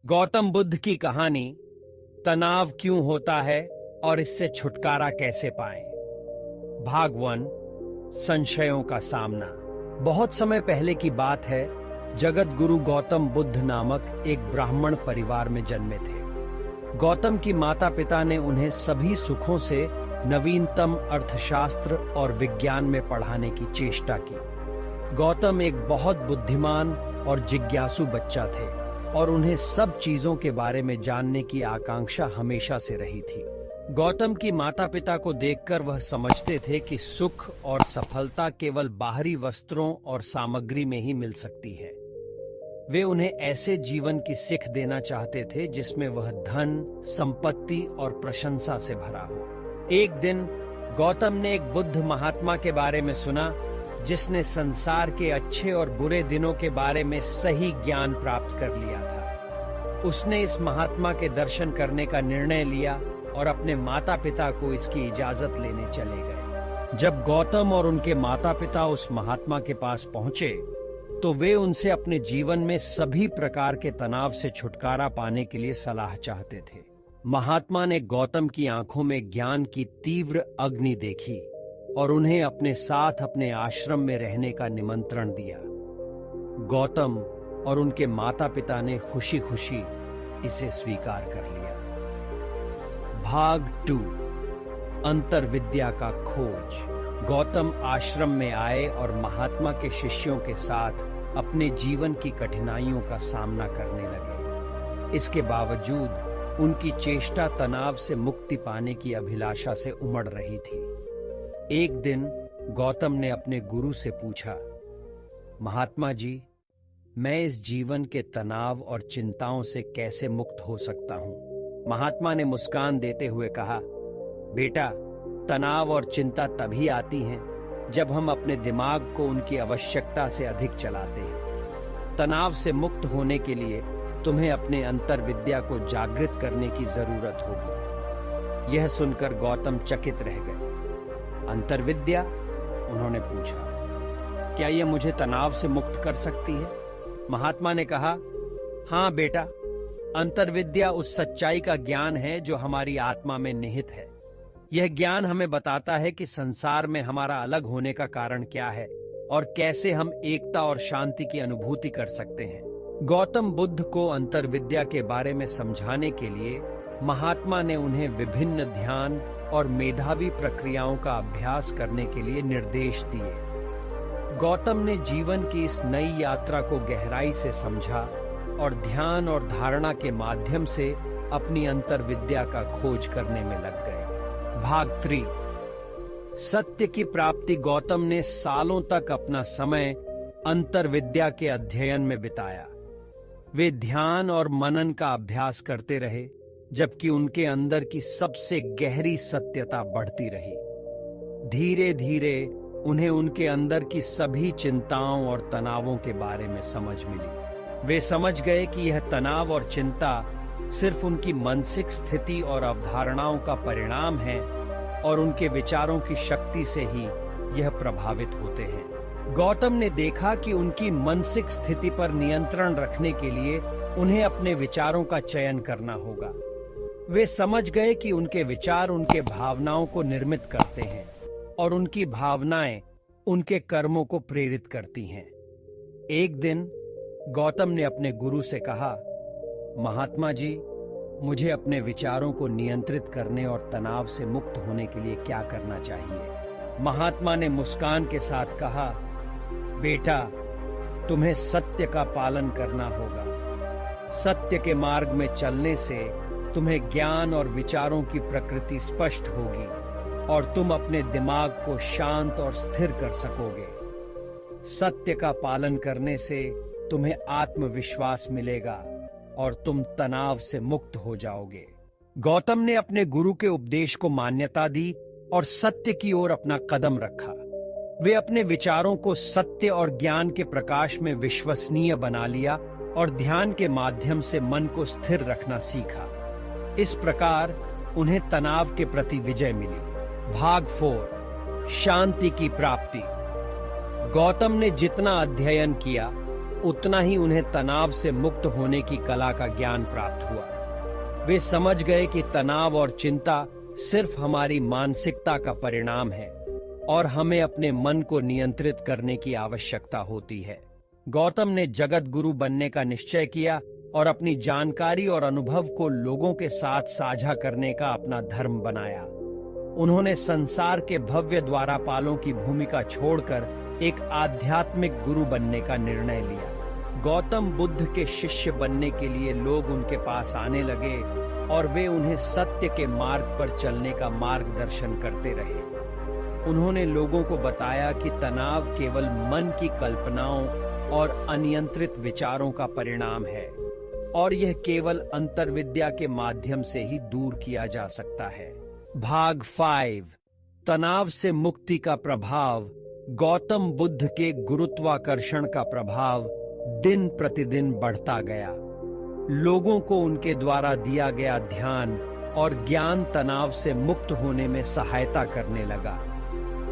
गौतम बुद्ध की कहानी तनाव क्यों होता है और इससे छुटकारा कैसे पाएं। भाग 1 संशयों का सामना। बहुत समय पहले की बात है। जगत गुरु गौतम बुद्ध नामक एक ब्राह्मण परिवार में जन्मे थे। गौतम की माता पिता ने उन्हें सभी सुखों से नवीनतम अर्थशास्त्र और विज्ञान में पढ़ाने की चेष्टा की। गौतम एक बहुत बुद्धिमान और जिज्ञासु बच्चा थे और उन्हें सब चीजों के बारे में जानने की आकांक्षा हमेशा से रही थी। गौतम की माता पिता को देखकर वह समझते थे कि सुख और सफलता केवल बाहरी वस्त्रों और सामग्री में ही मिल सकती है। वे उन्हें ऐसे जीवन की सीख देना चाहते थे जिसमें वह धन, संपत्ति और प्रशंसा से भरा हो। एक दिन गौतम ने एक बुद्ध महात्मा के बारे में सुना जिसने संसार के अच्छे और बुरे दिनों के बारे में सही ज्ञान प्राप्त कर लिया था। उसने इस महात्मा के दर्शन करने का निर्णय लिया और अपने माता पिता को इसकी इजाजत लेने चले गए। जब गौतम और उनके माता पिता उस महात्मा के पास पहुंचे तो वे उनसे अपने जीवन में सभी प्रकार के तनाव से छुटकारा पाने के लिए सलाह चाहते थे। महात्मा ने गौतम की आंखों में ज्ञान की तीव्र अग्नि देखी और उन्हें अपने साथ अपने आश्रम में रहने का निमंत्रण दिया। गौतम और उनके माता पिता ने खुशी खुशी इसे स्वीकार कर लिया। भाग 2 अंतर्विद्या का खोज। गौतम आश्रम में आए और महात्मा के शिष्यों के साथ अपने जीवन की कठिनाइयों का सामना करने लगे। इसके बावजूद उनकी चेष्टा तनाव से मुक्ति पाने की अभिलाषा से उमड़ रही थी। एक दिन गौतम ने अपने गुरु से पूछा, महात्मा जी, मैं इस जीवन के तनाव और चिंताओं से कैसे मुक्त हो सकता हूं? महात्मा ने मुस्कान देते हुए कहा, बेटा, तनाव और चिंता तभी आती हैं जब हम अपने दिमाग को उनकी आवश्यकता से अधिक चलाते हैं। तनाव से मुक्त होने के लिए तुम्हें अपने अंतर्विद्या को जागृत करने की जरूरत होगी। यह सुनकर गौतम चकित रह गए। अंतर्विद्या? उन्होंने पूछा, क्या यह मुझे तनाव से मुक्त कर सकती है? महात्मा ने कहा, हां बेटा, अंतर्विद्या उस सच्चाई का ज्ञान है जो हमारी आत्मा में निहित है। यह ज्ञान हमें बताता है कि संसार में हमारा अलग होने का कारण क्या है और कैसे हम एकता और शांति की अनुभूति कर सकते हैं। गौतम बुद्ध को अंतर्विद्या के बारे में समझाने के लिए महात्मा ने उन्हें विभिन्न ध्यान और मेधावी प्रक्रियाओं का अभ्यास करने के लिए निर्देश दिए। गौतम ने जीवन की इस नई यात्रा को गहराई से समझा और ध्यान और धारणा के माध्यम से अपनी अंतर्विद्या का खोज करने में लग गए। भाग 3 सत्य की प्राप्ति। गौतम ने सालों तक अपना समय अंतर्विद्या के अध्ययन में बिताया। वे ध्यान और मनन का अभ्यास करते रहे जबकि उनके अंदर की सबसे गहरी सत्यता बढ़ती रही। धीरे धीरे उन्हें उनके अंदर की सभी चिंताओं और तनावों के बारे में समझ मिली। वे समझ गए कि यह तनाव और चिंता सिर्फ उनकी मानसिक स्थिति और अवधारणाओं का परिणाम है और उनके विचारों की शक्ति से ही यह प्रभावित होते हैं। गौतम ने देखा कि उनकी मानसिक स्थिति पर नियंत्रण रखने के लिए उन्हें अपने विचारों का चयन करना होगा। वे समझ गए कि उनके विचार उनके भावनाओं को निर्मित करते हैं और उनकी भावनाएं उनके कर्मों को प्रेरित करती हैं। एक दिन गौतम ने अपने गुरु से कहा, महात्मा जी, मुझे अपने विचारों को नियंत्रित करने और तनाव से मुक्त होने के लिए क्या करना चाहिए? महात्मा ने मुस्कान के साथ कहा, बेटा, तुम्हें सत्य का पालन करना होगा। सत्य के मार्ग में चलने से तुम्हें ज्ञान और विचारों की प्रकृति स्पष्ट होगी और तुम अपने दिमाग को शांत और स्थिर कर सकोगे। सत्य का पालन करने से तुम्हें आत्मविश्वास मिलेगा और तुम तनाव से मुक्त हो जाओगे। गौतम ने अपने गुरु के उपदेश को मान्यता दी और सत्य की ओर अपना कदम रखा। वे अपने विचारों को सत्य और ज्ञान के प्रकाश में विश्वसनीय बना लिया और ध्यान के माध्यम से मन को स्थिर रखना सीखा। इस प्रकार उन्हें तनाव के प्रति विजय मिली। भाग 4 शांति की प्राप्ति। गौतम ने जितना अध्ययन किया उतना ही उन्हें तनाव से मुक्त होने की कला का ज्ञान प्राप्त हुआ। वे समझ गए कि तनाव और चिंता सिर्फ हमारी मानसिकता का परिणाम है और हमें अपने मन को नियंत्रित करने की आवश्यकता होती है। गौतम ने जगत गुरु बनने का निश्चय किया और अपनी जानकारी और अनुभव को लोगों के साथ साझा करने का अपना धर्म बनाया। उन्होंने संसार के भव्य द्वारपालों की भूमिका छोड़कर एक आध्यात्मिक गुरु बनने का निर्णय लिया। गौतम बुद्ध के शिष्य बनने के लिए लोग उनके पास आने लगे और वे उन्हें सत्य के मार्ग पर चलने का मार्गदर्शन करते रहे। उन्होंने लोगों को बताया कि तनाव केवल मन की कल्पनाओं और अनियंत्रित विचारों का परिणाम है और यह केवल अंतर्विद्या के माध्यम से ही दूर किया जा सकता है। भाग 5, तनाव से मुक्ति का प्रभाव। गौतम बुद्ध के गुरुत्वाकर्षण का प्रभाव दिन प्रतिदिन बढ़ता गया। लोगों को उनके द्वारा दिया गया ध्यान और ज्ञान तनाव से मुक्त होने में सहायता करने लगा।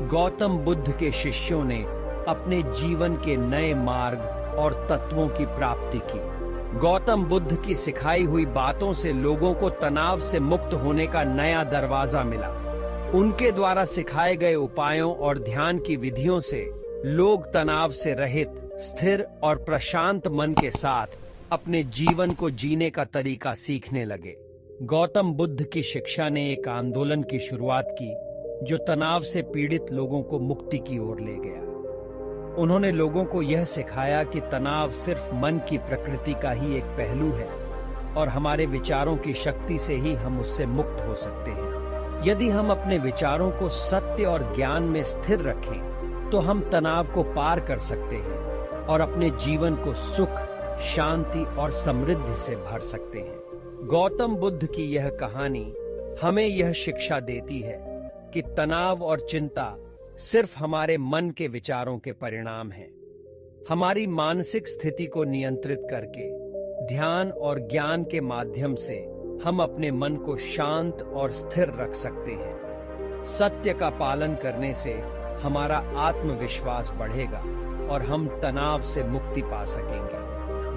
गौतम बुद्ध के शिष्यों ने अपने जीवन के नए मार्ग और तत्वों की प्राप्ति की। गौतम बुद्ध की सिखाई हुई बातों से लोगों को तनाव से मुक्त होने का नया दरवाजा मिला। उनके द्वारा सिखाए गए उपायों और ध्यान की विधियों से लोग तनाव से रहित, स्थिर और प्रशांत मन के साथ अपने जीवन को जीने का तरीका सीखने लगे। गौतम बुद्ध की शिक्षा ने एक आंदोलन की शुरुआत की जो तनाव से पीड़ित लोगों को मुक्ति की ओर ले गया। उन्होंने लोगों को यह सिखाया कि तनाव सिर्फ मन की प्रकृति का ही एक पहलू है और हमारे विचारों की शक्ति से ही हम उससे मुक्त हो सकते हैं। यदि हम अपने विचारों को सत्य और ज्ञान में स्थिर रखें तो हम तनाव को पार कर सकते हैं और अपने जीवन को सुख, शांति और समृद्धि से भर सकते हैं। गौतम बुद्ध की यह कहानी हमें यह शिक्षा देती है कि तनाव और चिंता सिर्फ हमारे मन के विचारों के परिणाम हैं। हमारी मानसिक स्थिति को नियंत्रित करके ध्यान और ज्ञान के माध्यम से हम अपने मन को शांत और स्थिर रख सकते हैं। सत्य का पालन करने से हमारा आत्मविश्वास बढ़ेगा और हम तनाव से मुक्ति पा सकेंगे।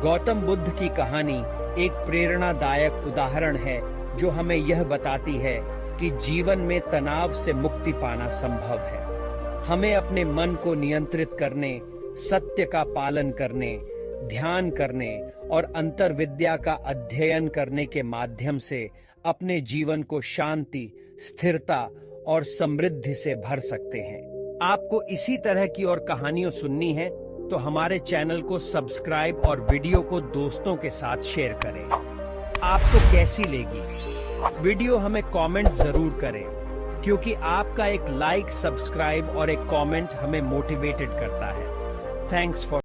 गौतम बुद्ध की कहानी एक प्रेरणादायक उदाहरण है जो हमें यह बताती है कि जीवन में तनाव से मुक्ति पाना संभव है। हमें अपने मन को नियंत्रित करने, सत्य का पालन करने, ध्यान करने और अंतर्विद्या का अध्ययन करने के माध्यम से अपने जीवन को शांति, स्थिरता और समृद्धि से भर सकते हैं। आपको इसी तरह की और कहानियां सुननी है तो हमारे चैनल को सब्सक्राइब और वीडियो को दोस्तों के साथ शेयर करें। आपको कैसी लगी वीडियो हमें कमेंट जरूर करें, क्योंकि आपका एक लाइक, सब्सक्राइब और एक कमेंट हमें मोटिवेटेड करता है। Thanks for